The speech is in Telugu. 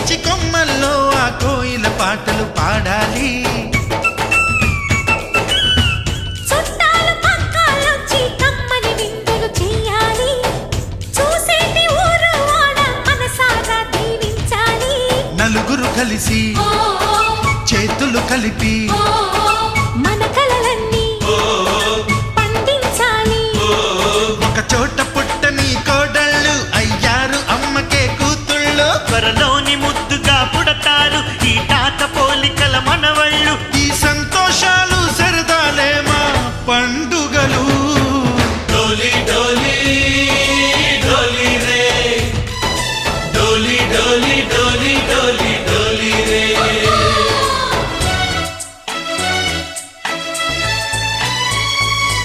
పిచ్చి కొమ్మల్లో ఆ కోయిల పాటలు పాడాలి. నలుగురు కలిసి చేతులు కలిపి మన కలలన్నీ పండించాలి. ఒక చోట పుట్టని కోడళ్ళు అయ్యారు అమ్మకే కూతుళ్ళు. త్వరలోని ముద్దుగా పుడతారు ఈ తాత పోలికల మనవళ్ళు. ఈ సంతోషాలు సరదాలే మా పండుగలు.